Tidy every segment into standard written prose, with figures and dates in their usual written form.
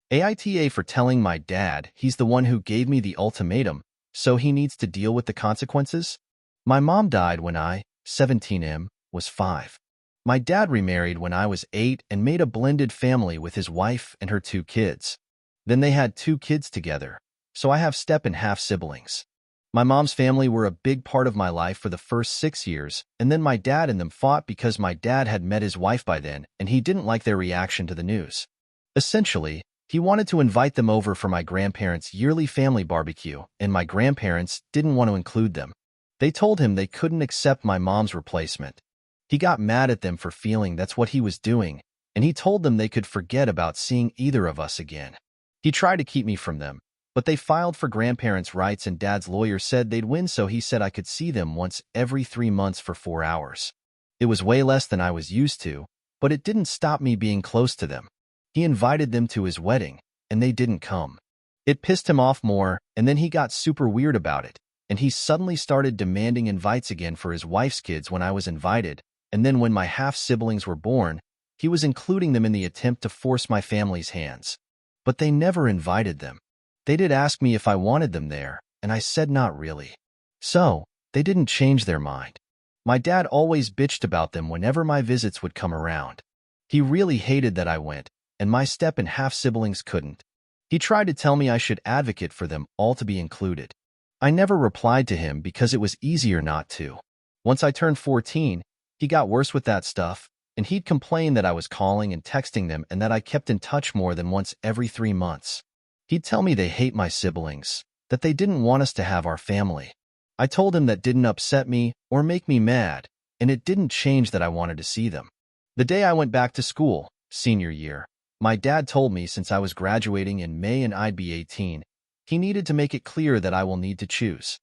AITA for telling my dad he's the one who gave me the ultimatum, so he needs to deal with the consequences? My mom died when I, 17M, was 5. My dad remarried when I was 8 and made a blended family with his wife and her 2 kids. Then they had 2 kids together, so I have step and half siblings. My mom's family were a big part of my life for the first 6 years, and then my dad and them fought because my dad had met his wife by then and he didn't like their reaction to the news. Essentially, he wanted to invite them over for my grandparents' yearly family barbecue, and my grandparents didn't want to include them. They told him they couldn't accept my mom's replacement. He got mad at them for feeling that's what he was doing, and he told them they could forget about seeing either of us again. He tried to keep me from them, but they filed for grandparents' rights and Dad's lawyer said they'd win, so he said I could see them once every 3 months for 4 hours. It was way less than I was used to, but it didn't stop me being close to them. He invited them to his wedding, and they didn't come. It pissed him off more, and then he got super weird about it, and he suddenly started demanding invites again for his wife's kids when I was invited, and then when my half-siblings were born, he was including them in the attempt to force my family's hands. But they never invited them. They did ask me if I wanted them there, and I said not really. So, they didn't change their mind. My dad always bitched about them whenever my visits would come around. He really hated that I went, and my step and half-siblings couldn't. He tried to tell me I should advocate for them all to be included. I never replied to him because it was easier not to. Once I turned 14, he got worse with that stuff, and he'd complain that I was calling and texting them and that I kept in touch more than once every 3 months. He'd tell me they hate my siblings, that they didn't want us to have our family. I told him that didn't upset me or make me mad, and it didn't change that I wanted to see them. The day I went back to school, senior year, my dad told me since I was graduating in May and I'd be 18, he needed to make it clear that I will need to choose.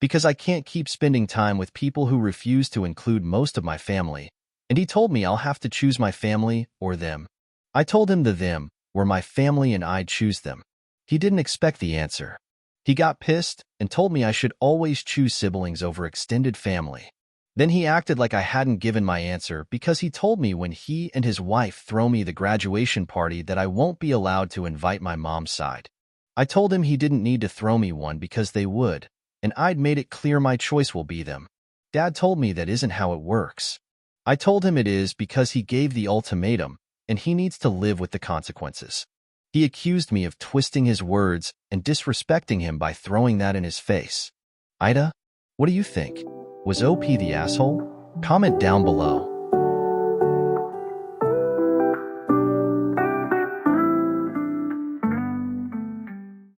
Because I can't keep spending time with people who refuse to include most of my family, and he told me I'll have to choose my family or them. I told him the them were my family and I'd choose them. He didn't expect the answer. He got pissed and told me I should always choose siblings over extended family. Then he acted like I hadn't given my answer because he told me when he and his wife throw me the graduation party that I won't be allowed to invite my mom's side. I told him he didn't need to throw me one because they would, and I'd made it clear my choice will be them. Dad told me that isn't how it works. I told him it is because he gave the ultimatum, and he needs to live with the consequences. He accused me of twisting his words and disrespecting him by throwing that in his face. Ida, what do you think? Was OP the asshole? Comment down below.